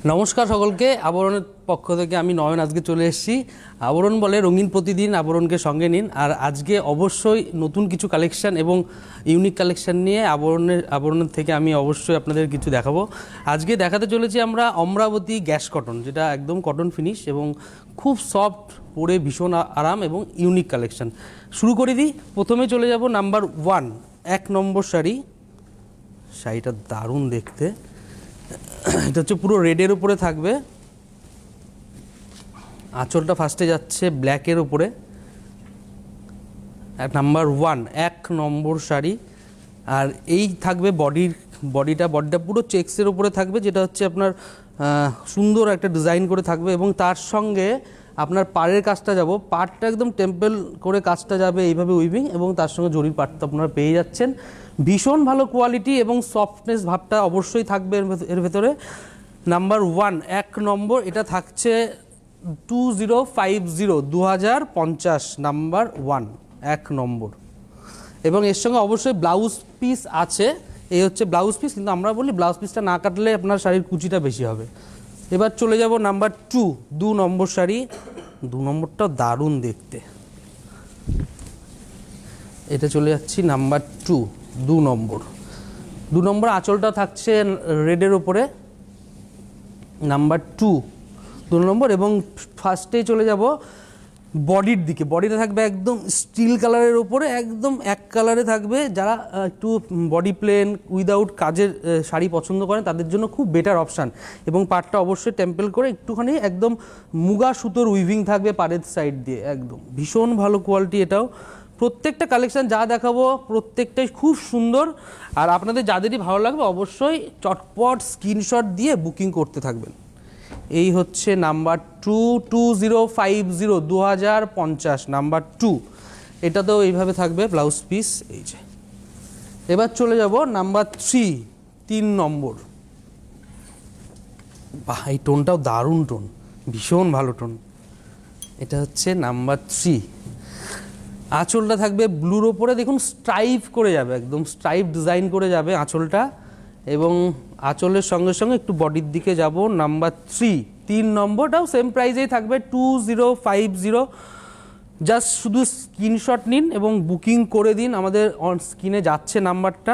নমস্কার সকলকে। আবরণের পক্ষ থেকে আমি নয়ন আজকে চলে এসেছি। আবরণ বলে রঙিন প্রতিদিন, আবরণকে সঙ্গে নিন। আর আজকে অবশ্যই নতুন কিছু কালেকশন এবং ইউনিক কালেকশন নিয়ে আবরণের থেকে আমি অবশ্যই আপনাদের কিছু দেখাবো। আজকে দেখাতে চলেছি আমরা অমরাবতী গ্যাস কটন, যেটা একদম কটন ফিনিশ এবং খুব সফট, পরে ভীষণ আরাম এবং ইউনিক কালেকশন। শুরু করে দিই। প্রথমে চলে যাব নাম্বার 1, 1 নম্বর শাড়িটা দারুণ দেখতে। এটা হচ্ছে পুরো রেডের উপরে থাকবে, আঁচলটা ফার্স্টে যাচ্ছে ব্ল্যাকের উপরে। নাম্বার 1, 1 নম্বর শাড়ি। আর এই থাকবে বডিটা পুরো চেক্সের উপরে থাকবে, যেটা হচ্ছে আপনার সুন্দর একটা ডিজাইন করে থাকবে। এবং তার সঙ্গে আপনার পাড়ের কাজটা পাড়টা একদম টেম্পল করে কাজটা যাবে এইভাবে উইভিং, এবং তার সঙ্গে জরির পাড়টা আপনারা পেয়ে যাচ্ছেন। ভীষণ ভালো কোয়ালিটি এবং সফটনেস ভাবটা অবশ্যই থাকবে এর ভেতরে। নাম্বার 1, 1 নম্বর, এটা থাকছে 2050, 2050 নাম্বার 1, 1 নম্বর। এবং এর সঙ্গে অবশ্যই ব্লাউজ পিস আছে। এই হচ্ছে ব্লাউজ পিস, কিন্তু আমরা বলি ব্লাউজ পিসটা না কাটলে আপনার শাড়ির কুচিটা বেশি হবে। এবার চলে যাব নাম্বার 2, 2 নম্বর শাড়ি। 2 নম্বরটা দারুণ দেখতে। এটা চলে যাচ্ছি নাম্বার 2, 2 নম্বর। 2 নম্বর আঁচলটা থাকছে রেডের ওপরে, নাম্বার 2, 2 নম্বর। এবং ফার্স্টেই চলে যাব বডির দিকে। বডিটা থাকবে একদম স্টিল কালারের ওপরে, একদম এক কালারে থাকবে। যারা একটু বডি প্লেন উইদাউট কাজের শাড়ি পছন্দ করেন তাদের জন্য খুব বেটার অপশান। এবং পাড়টা অবশ্যই টেম্পল করে একটুখানি একদম মুগা সুতোর উইভিং থাকবে পাড়ের সাইড দিয়ে, একদম ভীষণ ভালো কোয়ালিটি। এটাও প্রত্যেকটা কালেকশান যা দেখাবো প্রত্যেকটাই খুব সুন্দর। আর আপনাদের যাদেরই ভালো লাগবে অবশ্যই চটপট স্ক্রিনশট দিয়ে বুকিং করতে থাকবেন। এই হচ্ছে নাম্বার 2, 2050, 2050 নাম্বার 2। এটাতেও এইভাবে থাকবে ব্লাউজ পিস, এই যে। এবার চলে যাব নাম্বার 3, 3 নম্বর। বাহ, এই টোনটাও দারুণ টোন, ভীষণ ভালো টোন। এটা হচ্ছে নাম্বার 3। আঁচলটা থাকবে ব্লুর ওপরে, দেখুন স্ট্রাইপ করে যাবে, একদম স্ট্রাইপ ডিজাইন করে যাবে আঁচলটা। এবং আঁচলের সঙ্গে সঙ্গে একটু বডির দিকে যাব। নাম্বার 3, 3 নম্বরটাও সেম প্রাইজেই থাকবে 2050। জাস্ট শুধু স্ক্রিনশট নিন এবং বুকিং করে দিন। আমাদের অন স্ক্রিনে যাচ্ছে নাম্বারটা।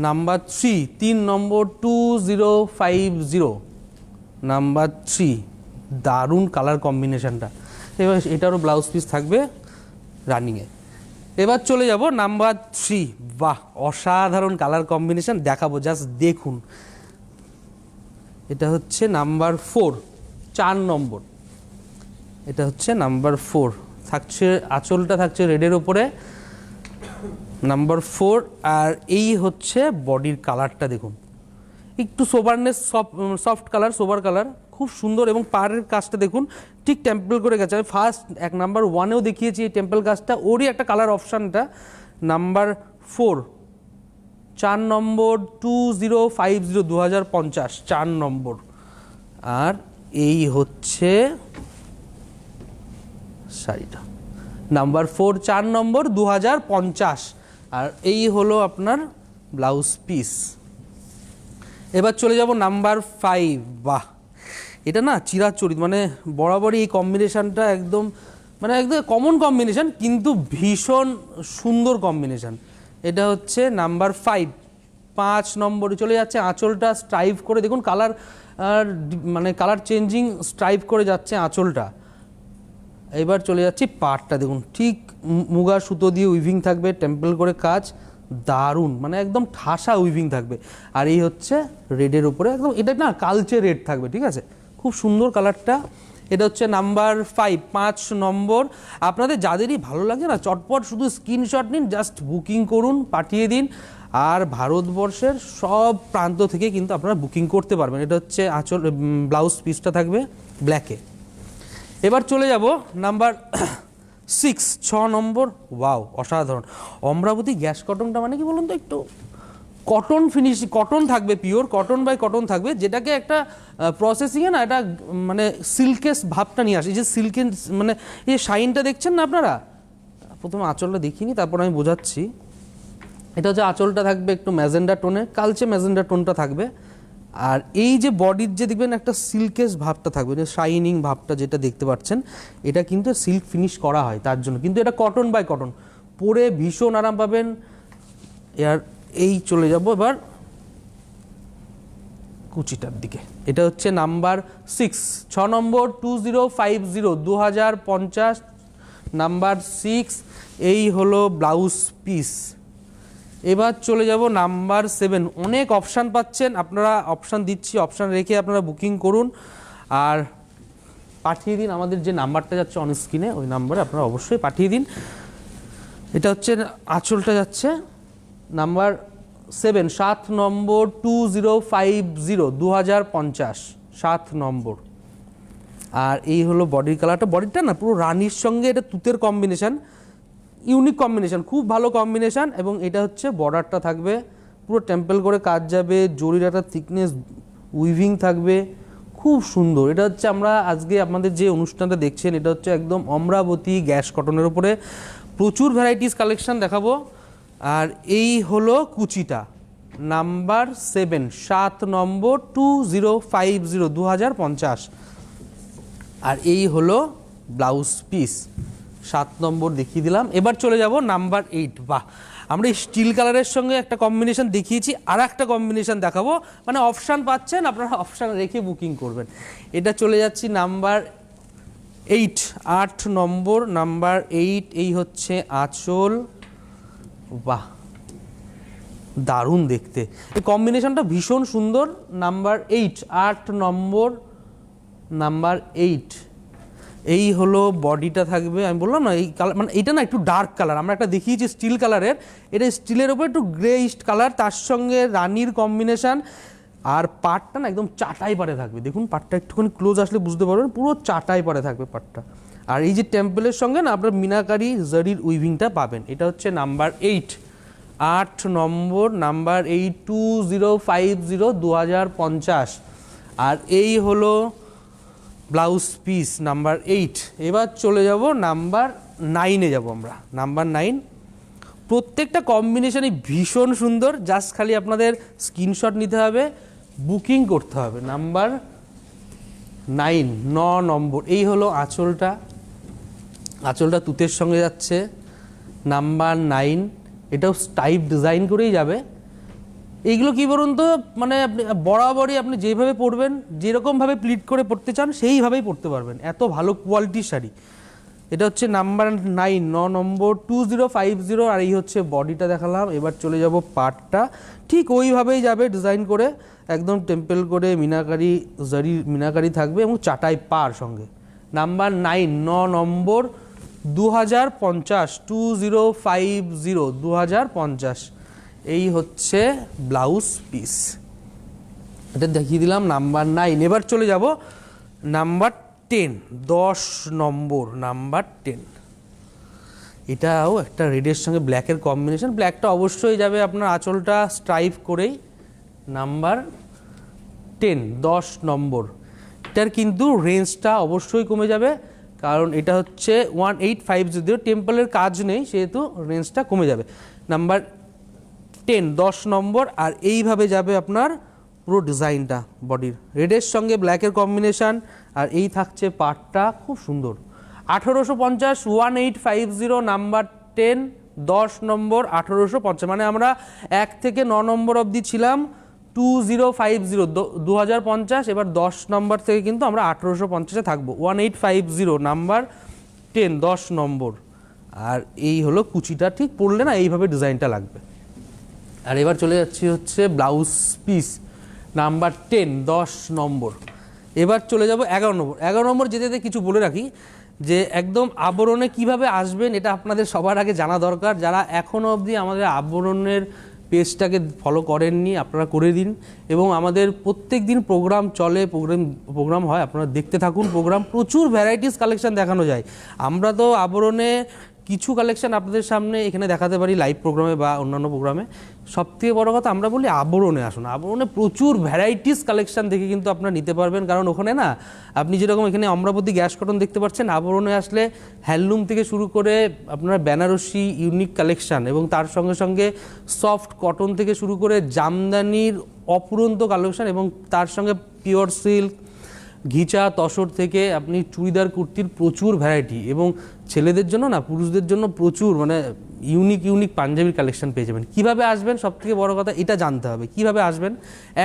নাম্বার 3, 3 নম্বর, 2050 নাম্বার 3। দারুণ কালার কম্বিনেশনটা। এবার এটারও ব্লাউজ পিস থাকবে রানিংয়ে। এবার চলে যাব নাম্বার 3। বাহ, অসাধারণ কালার কম্বিনেশন দেখাবো, জাস্ট দেখুন। এটা হচ্ছে নাম্বার 4, 4 নম্বর। এটা হচ্ছে নাম্বার 4, থাকছে আঁচলটা থাকছে রেডের ওপরে, নাম্বার 4। আর এই হচ্ছে বডির কালারটা দেখুন, একটু সোবারনেস, সফট কালার, সোবার কালার, খুব সুন্দর। এবং পাড়ের কাজটা দেখুন ঠিক টেম্পল করে গেছে। আমি ফার্স্ট নাম্বার 1-এও দেখিয়েছি এই টেম্পল কাজটা, ওরই একটা কালার অপশানটা। নাম্বার 4, 4 নম্বর, 2050, 2050 4 নম্বর। আর এই হচ্ছে শাড়িটা, নাম্বার 4, 4 নম্বর, 2050। আর এই হলো আপনার ব্লাউজ পিস। এবার চলে যাব নাম্বার 5। বাহ, এটা না চিরাচরিত, মানে বরাবরই এই কম্বিনেশানটা একদম কমন কম্বিনেশান, কিন্তু ভীষণ সুন্দর কম্বিনেশান। এটা হচ্ছে নাম্বার 5, 5 নম্বরে চলে যাচ্ছে। আঁচলটা স্ট্রাইপ করে দেখুন, কালার কালার চেঞ্জিং স্ট্রাইপ করে যাচ্ছে আঁচলটা। এবার চলে যাচ্ছি পাড়টা দেখুন, ঠিক মুগা সুতো দিয়ে উইভিং থাকবে, টেম্পল করে কাজ, দারুণ, একদম ঠাসা উইভিং থাকবে। আর এই হচ্ছে রেডের উপরে, একদম এটা না কালচে রেড থাকবে, ঠিক আছে, খুব সুন্দর কালারটা। এটা হচ্ছে নাম্বার 5, 5 নম্বর। আপনাদের যাদেরই ভালো লাগে না চটপট শুধু স্ক্রিনশট নিন, জাস্ট বুকিং করুন, পাঠিয়ে দিন। আর ভারতবর্ষের সব প্রান্ত থেকে কিন্তু আপনারা বুকিং করতে পারবেন। এটা হচ্ছে আঁচল, ব্লাউজ পিসটা থাকবে ব্ল্যাকে। এবার চলে যাব নাম্বার 6, 6 নম্বর। ওয়াও, অসাধারণ। অমরাবতী গ্যাস কটনটা মানে কি বলুন তো, একটু কটন ফিনিশ, কটন থাকবে, পিওর কটন বাই কটন থাকবে, যেটাকে একটা প্রসেসিংয়ে না এটা সিল্কের ভাবটা নিয়ে আসে। এই যে সিল্কের এই শাইনটা দেখছেন না আপনারা, প্রথমে আঁচলটা দেখিনি তারপর আমি বোঝাচ্ছি। এটা হচ্ছে আঁচলটা থাকবে একটু ম্যাজেন্ডা টোনে, কালচে ম্যাজেন্ডা টোনটা থাকবে। আর এই যে বডির যে দেখবেন একটা সিল্কেস ভাবটা থাকবে, যে শাইনিং ভাবটা যেটা দেখতে পাচ্ছেন, এটা কিন্তু সিল্ক ফিনিশ করা হয় তার জন্য, কিন্তু এটা কটন বাই কটন, পরে ভীষণ আরাম পাবেন। আর এই চলে যাব এবার কুচিটার দিকে। এটা হচ্ছে নাম্বার 6, 6 নম্বর 2050 2050 নাম্বার 6, এই হলো ব্লাউজ পিস। এবার চলে যাব নাম্বার 7। অনেক অপশান পাচ্ছেন আপনারা, অপশান দিচ্ছি, অপশান রেখে আপনারা বুকিং করুন আর পাঠিয়ে দিন আমাদের যে নাম্বারটা যাচ্ছে অন স্ক্রিনে, ওই নাম্বারে আপনারা অবশ্যই পাঠিয়ে দিন। এটা হচ্ছে আঁচলটা যাচ্ছে নাম্বার 7, 7 নম্বর 2050 2050 7 নম্বর। আর এই হলো বডির কালারটা, বডিটা না পুরো রানির সঙ্গে এটা তুতের কম্বিনেশান, ইউনিক কম্বিনেশান, খুব ভালো কম্বিনেশান। এবং এটা হচ্ছে বর্ডারটা থাকবে পুরো টেম্পল করে কাজ যাবে, জরির একটা থিকনেস উইভিং থাকবে, খুব সুন্দর। এটা হচ্ছে আমরা আজকে আপনাদের যে অনুষ্ঠানটা দেখছেন, এটা হচ্ছে একদম অমরাবতী গ্যাস কটনের উপরে প্রচুর ভ্যারাইটিস কালেকশন দেখাবো। আর এই হলো কুচিটা নাম্বার 7, 7 নম্বর 2050 2050। আর এই হলো ব্লাউজ পিস 7 নম্বর দেখিয়ে দিলাম। এবার চলে যাব নাম্বার 8। বাহ, আমরা এই স্টিল কালারের সঙ্গে একটা কম্বিনেশন দেখিয়েছি, আর একটা কম্বিনেশন দেখাবো, মানে অপশান পাচ্ছেন আপনারা, অপশান রেখে বুকিং করবেন। এটা চলে যাচ্ছি নাম্বার 8, 8 নম্বর নাম্বার 8। এই হচ্ছে আঁচল, বাহ দারুণ দেখতে, এই কম্বিনেশনটা ভীষণ সুন্দর। নাম্বার 8, 8 নম্বর নাম্বার 8। এই হলো বডিটা থাকবে, আমি বললাম না এই কালার, মানে এটা না একটু ডার্ক কালার, আমরা একটা দেখিয়েছি স্টিল কালারের, এটা স্টিলের ওপর একটু গ্রে ইস্ট কালার, তার সঙ্গে রানির কম্বিনেশান। আর পাটটা না একদম চাটাই পারে থাকবে, দেখুন পাটটা একটুখানি ক্লোজ আসলে বুঝতে পারবেন, পুরো চাটাই পারে থাকবে পাটটা। আর এই যে টেম্পলের সঙ্গে না আপনার মিনাকারি জারির উইভিংটা পাবেন। এটা হচ্ছে নাম্বার 8, 8 নম্বর নাম্বার 8 2050 2050। আর এই হলো ব্লাউজ পিস নাম্বার 8। এবার চলে যাব নাম্বার 9-এ যাব আমরা। নাম্বার 9, প্রত্যেকটা কম্বিনেশনই ভীষণ সুন্দর, জাস্ট খালি আপনাদের স্ক্রিনশট নিতে হবে, বুকিং করতে হবে। নাম্বার 9, 9 নম্বর। এই হলো আঁচলটা, আঁচলটা তুতের সঙ্গে যাচ্ছে নাম্বার 9। এটাও স্টাইপ ডিজাইন করেই যাবে। এইগুলো কি বলুন তো, মানে আপনি বরাবরই আপনি যেভাবে পরবেন, যেরকমভাবে প্লিট করে পরতে চান সেইভাবেই পরতে পারবেন, এত ভালো কোয়ালিটির শাড়ি। এটা হচ্ছে নাম্বার 9, 9 নম্বর 2050। আর এই হচ্ছে বডিটা দেখালাম। এবার চলে যাব পাটটা, ঠিক ওইভাবেই যাবে ডিজাইন করে, একদম টেম্পল করে মিনাকারি জারি মিনাকারি থাকবে এবং চাটাই পার সঙ্গে। নাম্বার 9, 9 নম্বর 2050 2050 2050। এই হচ্ছে ব্লাউজ পিস, এটা দেখিয়ে দিলাম নাম্বার 9। এবার চলে যাব নাম্বার 10, 10 নম্বর নাম্বার 10। এটাও একটা রেডের সঙ্গে ব্ল্যাকের কম্বিনেশন, ব্ল্যাকটা অবশ্যই যাবে আপনার আঁচলটা স্ট্রাইপ করেই। নাম্বার 10, 10 নম্বর। এটার কিন্তু রেঞ্জটা অবশ্যই কমে যাবে, কারণ এটা হচ্ছে 1850, যদিও টেম্পলের কাজ নেই সেহেতু রেঞ্জটা কমে যাবে। নাম্বার 10, 10 নম্বর। আর এইভাবে যাবে আপনার পুরো ডিজাইনটা, বডির রেডের সঙ্গে ব্ল্যাকের কম্বিনেশান। আর এই থাকছে পাটটা, খুব সুন্দর। 1850, 1850 নাম্বার 10, 10 নম্বর 1850। মানে আমরা 1 থেকে 9 নম্বর অবধি ছিলাম 2050 2050। এবার 10 নম্বর থেকে কিন্তু আমরা 1850-এ থাকবো, 1850 নাম্বার 10, 10 নম্বর। আর এই হলো কুচিটা, ঠিক পড়লে না এইভাবে ডিজাইনটা লাগবে। আর এবার চলে যাচ্ছি হচ্ছে ব্লাউজ পিস নাম্বার 10, 10 নম্বর। এবার চলে যাব 11 নম্বর। 11 নম্বর যেতে যেতে কিছু বলে রাখি, যে একদম আবরণে কিভাবে আসবেন এটা আপনাদের সবার আগে জানা দরকার। যারা এখনও অবধি আমাদের আবরণের পেজটাকে ফলো করেননি, আপনারা করে দিন। এবং আমাদের প্রত্যেক দিন প্রোগ্রাম চলে, প্রোগ্রাম হয়, আপনারা দেখতে থাকুন প্রোগ্রাম, প্রচুর ভ্যারাইটিস কালেকশন দেখানো যায়। আমরা তো আবরণে কিছু কালেকশন আপনাদের সামনে এখানে দেখাতে পারি লাইভ প্রোগ্রামে বা অন্যান্য প্রোগ্রামে। সবথেকে বড় কথা আমরা বলি আবরণে আসুন, আবরণে প্রচুর ভ্যারাইটিস কালেকশন থেকে কিন্তু আপনারা নিতে পারবেন। কারণ ওখানে না আপনি যেরকম এখানে অমরাবতী গ্যাস কটন দেখতে পাচ্ছেন, আবরণে আসলে হ্যান্ডলুম থেকে শুরু করে আপনার বেনারসি ইউনিক কালেকশন এবং তার সঙ্গে সঙ্গে সফট কটন থেকে শুরু করে জামদানির অপুরন্ত কালেকশন এবং তার সঙ্গে পিওর সিল্ক, ঘিচা, তসর থেকে আপনি চুড়িদার কুর্তির প্রচুর ভ্যারাইটি এবং ছেলেদের জন্য না পুরুষদের জন্য প্রচুর মানে ইউনিক পাঞ্জাবির কালেকশন পেয়ে যাবেন। কীভাবে আসবেন, সবথেকে বড় কথা এটা জানতে হবে। কীভাবে আসবেন,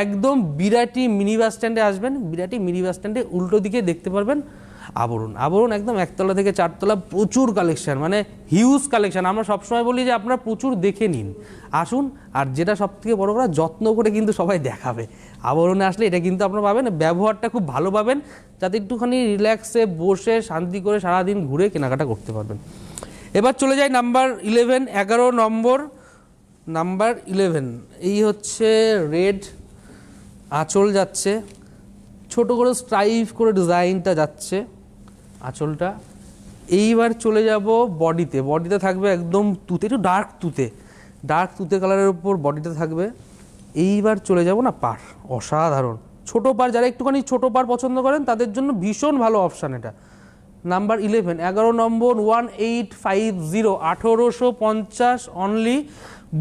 একদম বিরাটি মিনি বাস স্ট্যান্ডে আসবেন। বিরাটি মিনি বাস স্ট্যান্ডে উল্টো দিকে দেখতে পারবেন আবরণ একদম 1 তলা থেকে 4 তলা প্রচুর কালেকশন, মানে হিউজ কালেকশন। আমরা সবসময় বলি যে আপনারা প্রচুর দেখে নিন, আসুন। আর যেটা সবথেকে বড় কথা, যত্ন করে কিন্তু সবাই দেখাবে। আবরণে আসলে এটা কিন্তু আপনারা পাবেন, ব্যবহারটা খুব ভালো পাবেন, যাতে একটুখানি রিল্যাক্সে বসে শান্তি করে সারাদিন ঘুরে কেনাকাটা করতে পারবেন। এবার চলে যাই নাম্বার 11, 11 নম্বর। নাম্বার 11 এই হচ্ছে রেড আঁচল যাচ্ছে, ছোট করে স্ট্রাইপ করে ডিজাইনটা যাচ্ছে আঁচলটা। এইবার চলে যাব বডিতে থাকবে একদম তুতে, একটু ডার্ক তুতে কালারের উপর বডিটা থাকবে। এইবার চলে যাব না পাড়, অসাধারণ ছোট পাড়। যারা একটুখানি ছোট পাড় পছন্দ করেন তাদের জন্য ভীষণ ভালো অপশান এটা। নাম্বার 11, 11 নম্বর, 1850, 1850 অনলি।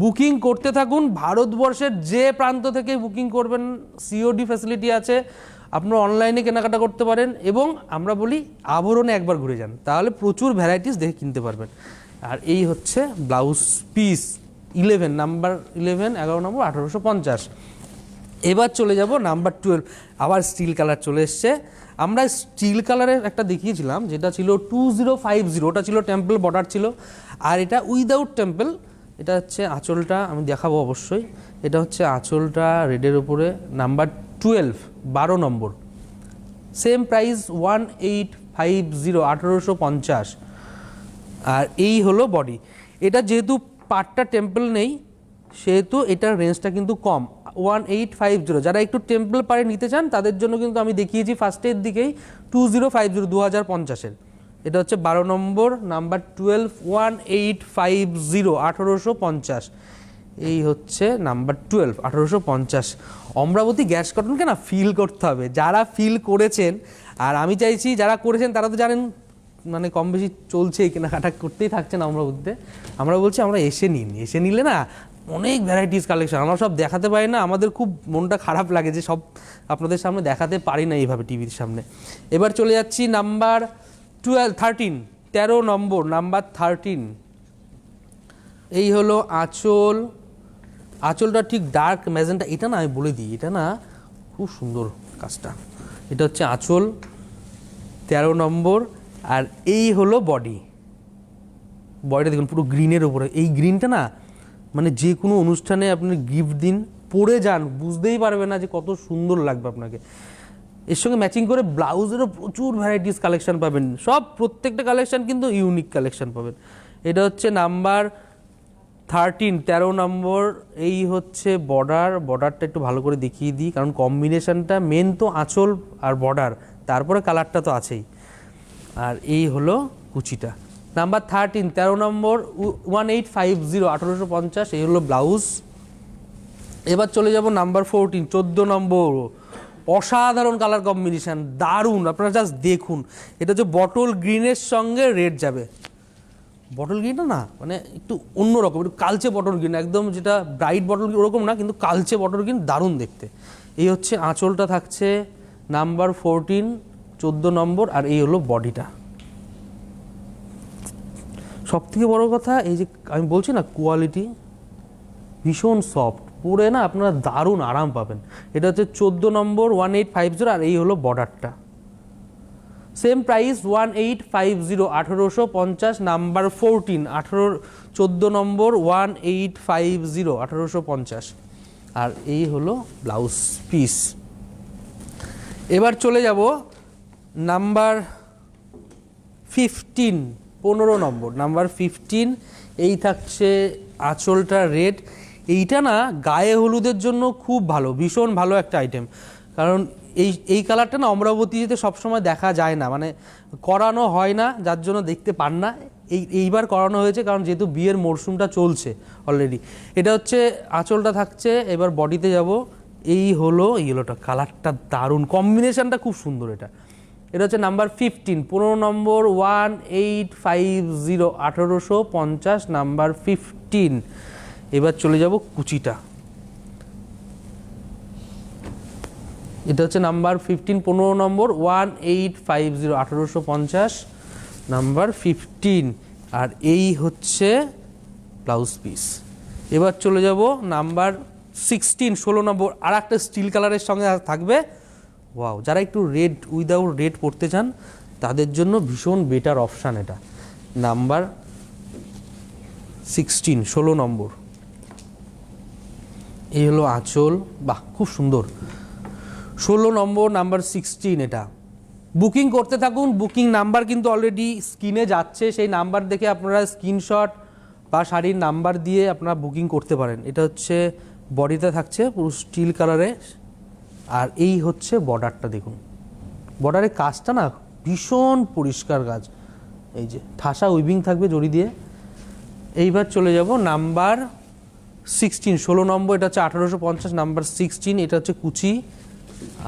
বুকিং করতে থাকুন, ভারতবর্ষের যে প্রান্ত থেকে বুকিং করবেন সিওডি ফ্যাসিলিটি আছে। আপনারা অনলাইনে কেনাকাটা করতে পারেন এবং আমরা বলি আবরণে একবার ঘুরে যান, তাহলে প্রচুর ভ্যারাইটিস দেখে কিনতে পারবেন। আর এই হচ্ছে ব্লাউজ পিস 11, নাম্বার 11, 11 নম্বর, 1850। এবার চলে যাব নাম্বার 12, আবার স্টিল কালার চলে এসছে। আমরা স্টিল কালারের একটা দেখিয়েছিলাম যেটা ছিল 2050, ওটা ছিল টেম্পল বর্ডার ছিল। আর এটা উইদাউট টেম্পল, এটা হচ্ছে আঁচলটা আমি দেখাবো অবশ্যই। এটা হচ্ছে আঁচলটা রেডের উপরে, নাম্বার 12, 12 নম্বর, সেম প্রাইস 1850, 1850। আর এই হলো বডি। এটা যেহেতু পার্টটা টেম্পল নেই সেহেতু এটার রেঞ্জটা কিন্তু কম, 1850। যারা একটু টেম্পল পারে নিতে চান তাদের জন্য কিন্তু আমি দেখিয়েছি ফার্স্টের দিকেই 2050, 2050-এর। এটা হচ্ছে 12 নম্বর, নাম্বার 12, 1850, 1850। এই হচ্ছে নাম্বার 12, 1850। অমরাবতী গ্যাস কটনকে না ফিল করতে হবে, যারা ফিল করেছেন। আর আমি চাইছি যারা করেছেন তারা তো জানেন মানে কম বেশি চলছে, কেনাকাটা করতেই থাকছেন অমরাবতীতে। আমরা বলছি আমরা এসে নিলে না অনেক ভ্যারাইটিস কালেকশন আমরা সব দেখাতে পারি না। আমাদের খুব মনটা খারাপ লাগে যে সব আপনাদের সামনে দেখাতে পারি না এইভাবে টিভির সামনে। এবার চলে যাচ্ছি নাম্বার 13, 13 নম্বর, নাম্বার 13। এই হলো আঁচলটা ঠিক ডার্ক ম্যাজেন্টা। এটা না আমি বলে দিই, এটা না খুব সুন্দর কাজটা। এটা হচ্ছে আঁচল 13 নম্বর। আর এই হলো বডিটা দেখুন পুরো গ্রিনের উপরে। এই গ্রিনটা না মানে যে কোনো অনুষ্ঠানে আপনি গিফট দিন, পরে যান, বুঝতেই পারবে না যে কত সুন্দর লাগবে আপনাকে। এর সঙ্গে ম্যাচিং করে ব্লাউজেরও প্রচুর ভ্যারাইটিস কালেকশন পাবেন, সব প্রত্যেকটা কালেকশন কিন্তু ইউনিক কালেকশন পাবেন। এটা হচ্ছে নাম্বার 13, 13 নম্বর। এই হচ্ছে বর্ডারটা একটু ভালো করে দেখিয়ে দিই, কারণ কম্বিনেশনটা মেন তো আঁচল আর বর্ডার, তারপরে কালারটা তো আছেই। আর এই হলো কুচিটা, নাম্বার 13, 13 নম্বর, 1850, 1850। এই হলো ব্লাউজ। এবার চলে যাব নাম্বার 14, 14 নম্বর। অসাধারণ কালার কম্বিনেশন, দারুণ, আপনারা জাস্ট দেখুন। এটা হচ্ছে বটল গ্রিনের সঙ্গে রেড যাবে। বটল গ্রিনটা না মানে একটু অন্যরকম, একটু কালচে বটল গ্রিন, একদম যেটা ব্রাইট বটল গ্রিন ওরকম না, কিন্তু কালচে বটল গ্রিন, দারুণ দেখতে। এই হচ্ছে আঁচলটা থাকছে নাম্বার 14, 14 নম্বর। আর এই হলো বডিটা। সব থেকে বড় কথা এই যে আমি বলছি না কোয়ালিটি ভীষণ সফট, পরে না আপনারা দারুণ আরাম পাবেন। এটা হচ্ছে 14 নম্বর, 1850। আর এই হলো বর্ডারটা, সেম প্রাইস 1850, 1850, নাম্বার 14, 14 নম্বর, 1850, 1850। আর এই হলো ব্লাউজ পিস। এবার চলে যাব নাম্বার 15, 15 নম্বর, নাম্বার 15। এই থাকছে আঁচলটা রেড। এইটা না গায়ে হলুদের জন্য খুব ভালো, ভীষণ ভালো একটা আইটেম। কারণ এই কালারটা না অমরাবতীতে সবসময় দেখা যায় না, মানে করানো হয় না, যার জন্য দেখতে পান না। এইবার করানো হয়েছে কারণ যেহেতু বিয়ের মরশুমটা চলছে অলরেডি। এটা হচ্ছে আঁচলটা থাকছে। এবার বডিতে যাব, এই হলোটা, কালারটা দারুণ, কম্বিনেশনটা খুব সুন্দর। এটা হচ্ছে নাম্বার 15, 15 নম্বর, 1850, 1850, নাম্বার 15। এবার চলে যাব কুচিটা। এটা হচ্ছে নাম্বার 15, 15 নম্বর, 1850, 1850, নাম্বার 15। আর এই হচ্ছে ব্লাউজ পিস। এবার চলে যাব নাম্বার 16, 16 নম্বর, আর একটা স্টিল কালারের সঙ্গে থাকবে। ওয়াও, যারা একটু রেড উইদাউট রেড পড়তে চান তাদের জন্য ভীষণ বেটার অপশান এটা। নাম্বার 16, 16 নম্বর। এই হলো আঁচল, বাহ খুব সুন্দর। 16 নম্বর, নাম্বার 16। এটা বুকিং করতে থাকুন। বুকিং নাম্বার কিন্তু অলরেডি স্ক্রিনে যাচ্ছে, সেই নাম্বার দেখে আপনারা স্ক্রিনশট বা শাড়ির নাম্বার দিয়ে আপনারা বুকিং করতে পারেন। এটা হচ্ছে বডিতে থাকছে পুরো স্টিল কালারে। আর এই হচ্ছে বর্ডারটা, দেখুন বর্ডারের কাজটা না ভীষণ পরিষ্কার কাজ, এই যে ঠাসা উইভিং থাকবে জড়ি দিয়ে। এইবার চলে যাব নাম্বার 16, 16 নম্বর। এটা হচ্ছে 1850, নাম্বার 16। এটা হচ্ছে কুচি,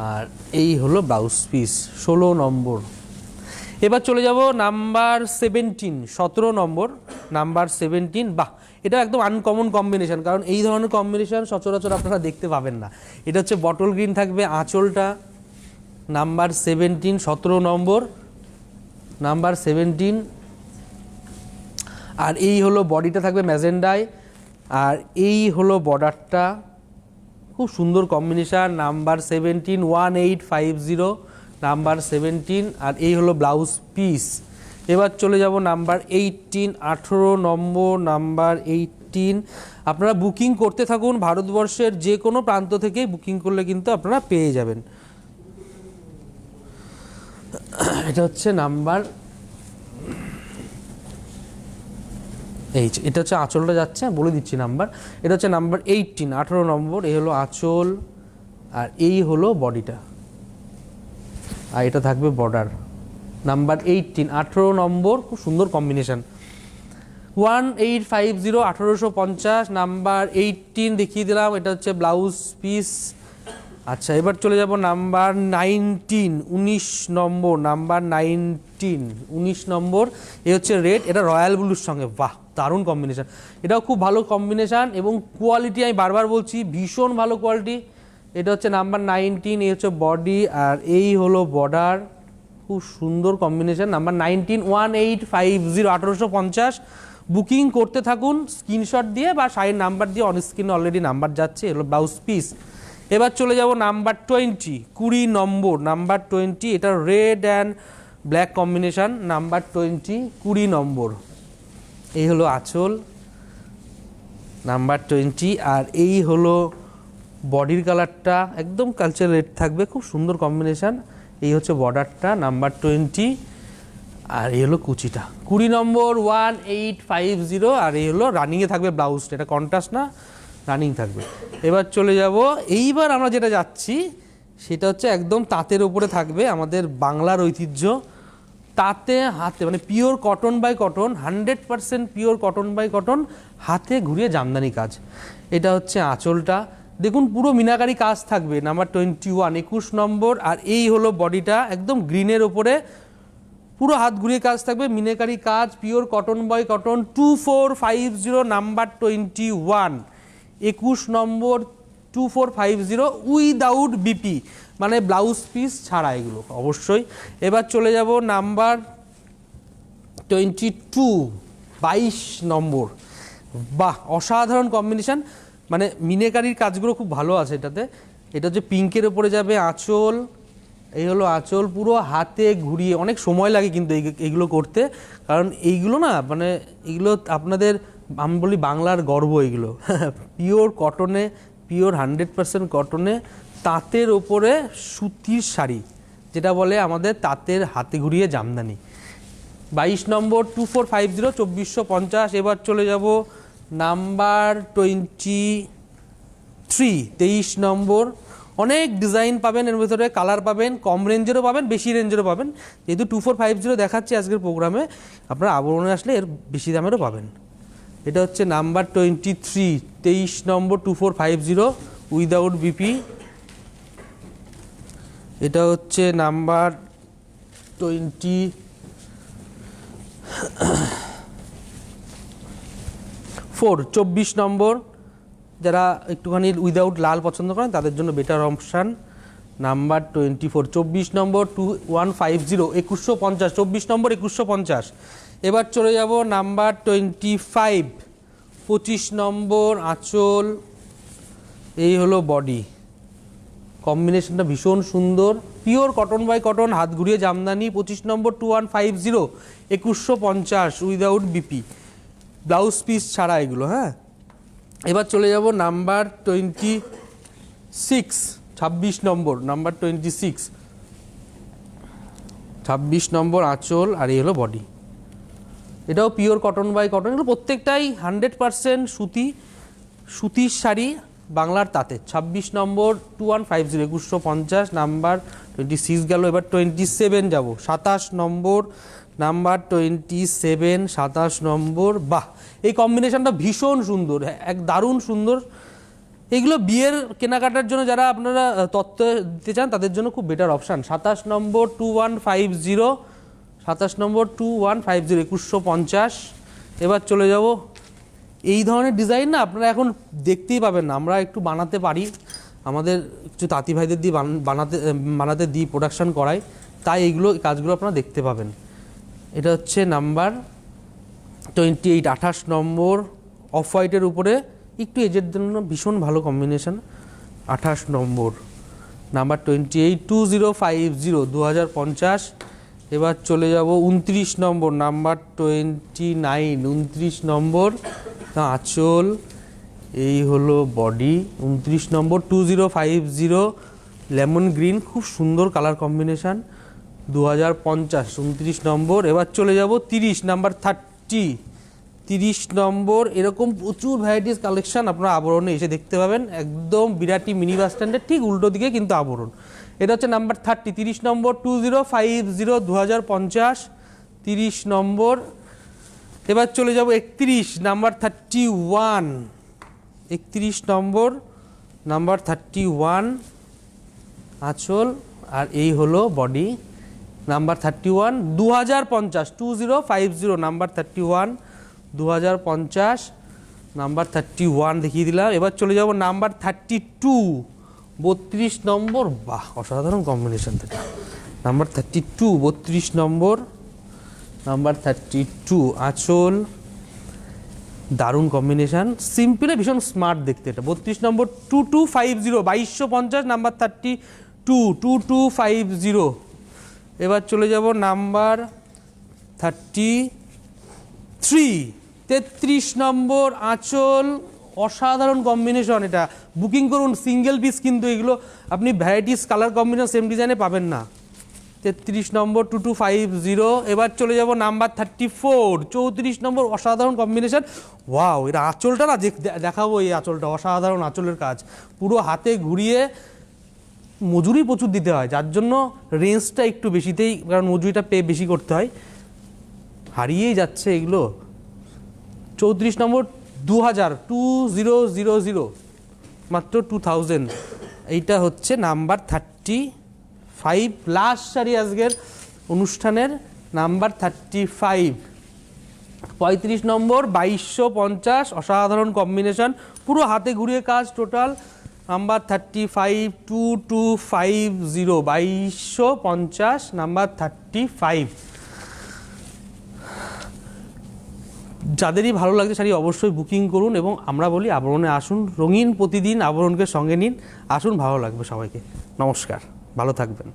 আর এই হলো ব্লাউজ পিস, 16 নম্বর। এবার চলে যাব নাম্বার 17, 17 নম্বর, নাম্বার 17। বাহ, এটা একদম আনকমন কম্বিনেশন, কারণ এই ধরনের কম্বিনেশন সচরাচর আপনারা দেখতে পাবেন না। এটা হচ্ছে বটল গ্রিন থাকবে আঁচলটা, নাম্বার 17, 17 নম্বর, নাম্বার 17। আর এই হলো বডিটা থাকবে ম্যাজেন্ডায়, আর এই হলো বর্ডারটা, খুব সুন্দর কম্বিনেশন, নাম্বার 17, 1850, নাম্বার 17। আর এই হলো ব্লাউজ পিস। এবার চলে যাব নাম্বার 18, 18 নম্বর, নাম্বার 18। আপনারা বুকিং করতে থাকুন, ভারতবর্ষের যে কোনো প্রান্ত থেকে বুকিং করলে কিন্তু আপনারা পেয়ে যাবেন। এটা হচ্ছে নাম্বার, এটা হচ্ছে আঁচলটা যাচ্ছে, বলে দিচ্ছি নাম্বার। এটা হচ্ছে নাম্বার 18, 18 নম্বর। এই হলো আঁচল, আর এই হলো বডিটা, আর এটা থাকবে বর্ডার। নাম্বার 18, 18 নম্বর, খুব সুন্দর কম্বিনেশন। 1850, 1850, নাম্বার 18 দেখিয়ে দিলাম। এটা হচ্ছে ব্লাউজ পিস। আচ্ছা, এবার চলে যাব নাম্বার 19, 19 নম্বর, নাম্বার 19, 19 নম্বর। এ হচ্ছে রেড, এটা রয়্যাল ব্লুর সঙ্গে, বাহ দারুণ কম্বিনেশন। এটাও খুব ভালো কম্বিনেশন এবং কোয়ালিটি আমি বারবার বলছি ভীষণ ভালো কোয়ালিটি। এটা হচ্ছে নাম্বার 19। এই হচ্ছে বডি, আর এই হলো বর্ডার, খুব সুন্দর কম্বিনেশন। নাম্বার 19, 1850, 1850। বুকিং করতে থাকুন স্ক্রিনশট দিয়ে বা শাড়ির নাম্বার দিয়ে, অন স্ক্রিনে অলরেডি নাম্বার যাচ্ছে। এগুলো ব্লাউজ পিস। এবার চলে যাব নাম্বার 20, 20 নম্বর, নাম্বার 20। এটা red and black combination, number 20, 20 নম্বর। এই হলো আঁচল, নাম্বার 20। আর এই হলো বডির কালারটা, একদম কালচার রেড থাকবে, খুব সুন্দর কম্বিনেশন। এই হচ্ছে বর্ডারটা, নাম্বার 20। আর এই হলো কুচিটা, 20 নম্বর, 1850। আর এই হলো রানিংয়ে থাকবে ব্লাউজটা, এটা কন্ট্রাস্ট না, রানিং থাকবে। এবার চলে যাব, এইবার আমরা যেটা যাচ্ছি সেটা হচ্ছে একদম তাঁতের ওপরে থাকবে, আমাদের বাংলার ঐতিহ্য। তাতে হাতে, মানে pure cotton by cotton, 100% pure cotton by cotton, হাতে ঘুরিয়ে জামদানি কাজ। এটা হচ্ছে আঁচলটা, দেখুন পুরো মিনাকারি কাজ থাকবে, নাম্বার 21, 21 নম্বর। আর এই হলো বডিটা, একদম গ্রিনের ওপরে পুরো হাত ঘুরিয়ে কাজ থাকবে, মিনাকারি কাজ, pure cotton by cotton, 2450, number 21, 21 নম্বর, 2450, উইদাউট বিপি, মানে ব্লাউজ পিস ছাড়া এগুলো অবশ্যই। এবার চলে যাব নাম্বার 22, 22 নম্বর। বাহ, অসাধারণ কম্বিনেশন, মানে মিনাকারির কাজগুলো খুব ভালো আছে এটাতে। এটা হচ্ছে পিঙ্কের ওপরে যাবে আঁচল, এই হলো আঁচল, পুরো হাতে ঘুরিয়ে, অনেক সময় লাগে কিন্তু এইগুলো করতে, কারণ এইগুলো না, মানে এগুলো আপনাদের, আমি বলি বাংলার গর্ব এগুলো। পিওর কটনে, পিওর 100% কটনে, তাঁতের ওপরে সুতির শাড়ি, যেটা বলে আমাদের তাঁতের হাতে ঘুরিয়ে জামদানি। 22 নম্বর, 2450, 2450। এবার চলে যাব নাম্বার 23, 23 নম্বর, অনেক ডিজাইন পাবেন এর ভিতরে, কালার পাবেন, কম রেঞ্জেরও পাবেন, বেশি রেঞ্জেরও পাবেন। যেহেতু 2450 দেখাচ্ছি আজকের প্রোগ্রামে, আপনারা আবরণে আসলে এর বেশি দামেরও পাবেন। এটা হচ্ছে নাম্বার 23, 23 নম্বর 2450 উইদাউট বিপি। এটা হচ্ছে নাম্বার 24 নম্বর, যারা একটুখানি উইদাউট লাল পছন্দ করেন তাদের জন্য বেটার অপশান। নাম্বার 24, 24 নম্বর 2150 2150, 24 নম্বর 2150। এবার চলে যাব নাম্বার 25, 25 নম্বর আঁচল, এই হলো বডি। কম্বিনেশনটা ভীষণ সুন্দর, পিওর কটন বাই কটন, হাত ঘুরিয়ে জামদানি। 25 নম্বর 2150 2150 উইদাউট বিপি, ব্লাউজ পিস ছাড়া এগুলো। হ্যাঁ, এবার চলে যাব নাম্বার 26, 26 নম্বর, নাম্বার 26 নম্বর আঁচল, আর এই হলো বডি। এটাও পিওর কটন বাই কটন, এগুলো প্রত্যেকটাই 100% সুতির শাড়ি বাংলার তাঁতে। 26 নম্বর 2150 2150, নাম্বার 26 গেল। এবার 27 যাব, 27 নম্বর, নাম্বার 27 27 নম্বর। বাহ, এই কম্বিনেশনটা ভীষণ সুন্দর, এক দারুণ সুন্দর। এগুলো বিয়ের কেনাকাটার জন্য যারা আপনারা তত্ত্ব দিতে চান তাদের জন্য খুব বেটার অপশান। 27 নম্বর 2150, 27 নম্বর 2150 2150। এবার চলে যাব, এই ধরনের ডিজাইন না আপনারা এখন দেখতেই পাবেন না, আমরা একটু বানাতে পারি, আমাদের কিছু তাঁতি ভাইদের দিয়ে বানাতে দিই, প্রোডাকশান করাই, তাই এইগুলো কাজগুলো আপনারা দেখতে পাবেন। এটা হচ্ছে নাম্বার 28, 28 নম্বর অফ হোয়াইটের উপরে, একটু এজের জন্য ভীষণ ভালো কম্বিনেশন। 28 নম্বর, নাম্বার 28 2050 2050। এবার চলে যাব 29 নম্বর, নাম্বার 29 29 নম্বর আঁচল, এই হলো বডি। 29 নম্বর 2050 লেমন গ্রিন, খুব সুন্দর কালার কম্বিনেশান, 2050 29 নম্বর। এবার চলে যাব 30 নাম্বার 30 নম্বর। এরকম প্রচুর ভ্যারাইটিস কালেকশন আপনারা আবরণে এসে দেখতে পাবেন, একদম বিরাটি মিনি বাস স্ট্যান্ডের ঠিক উল্টো দিকে কিন্তু আবরণ। এটা হচ্ছে নাম্বার 30 নম্বর 2050 2050 30 নম্বর। এবার চলে যাব 31 নাম্বার 31 31 নম্বর, নাম্বার 31 আঁচল, আর এই হলো বডি। নাম্বার 31 2050 2050 নাম্বার 31 2050, নাম্বার 31 দেখিয়ে দিলাম। এবার চলে যাব নাম্বার 32 32 নম্বর। বাহ, অসাধারণ কম্বিনেশন থেকে। নাম্বার 32 32 নম্বর, নাম্বার 32 আঁচল, দারুণ কম্বিনেশান, সিম্পলে ভীষণ স্মার্ট দেখতে। এটা 32 নম্বর 2250 2250 নাম্বার 32 2250। এবার চলে যাব নাম্বার 33 নম্বর আঁচল, অসাধারণ কম্বিনেশন। এটা বুকিং করুন, সিঙ্গেল পিস কিন্তু এগুলো আপনি ভ্যারাইটিস কালার কম্বিনেশন সেম ডিজাইনে পাবেন না। 33 নম্বর 2250। এবার চলে যাব নাম্বার 34 34 নম্বর, অসাধারণ কম্বিনেশন। ওয়াও, এটা আঁচলটা না দেখাবো, এই আঁচলটা অসাধারণ, আঁচলের কাজ পুরো হাতে ঘুরিয়ে, মজুরি প্রচুর দিতে হয় যার জন্য রেঞ্জটা একটু বেশিতেই, কারণ মজুরিটা পে বেশি করতে হয়, হারিয়েই যাচ্ছে এগুলো। 34 নম্বর 2000 মাত্র 2000। এইটা হচ্ছে নাম্বার 35 লাস্ট শাড়ি আজকের অনুষ্ঠানের, নাম্বার 35 35 নম্বর 2250, অসাধারণ কম্বিনেশন, পুরো হাতে ঘুরিয়ে কাজ টোটাল। Number 35 2250 2250 number 35। যাদেরই ভালো লাগছে শাড়ি অবশ্যই বুকিং করুন, এবং আমরা বলি আবরণে আসুন, রঙিন প্রতিদিন আবরণকে সঙ্গে নিন, আসুন, ভালো লাগবে সবাইকে। নমস্কার, ভালো থাকবেন।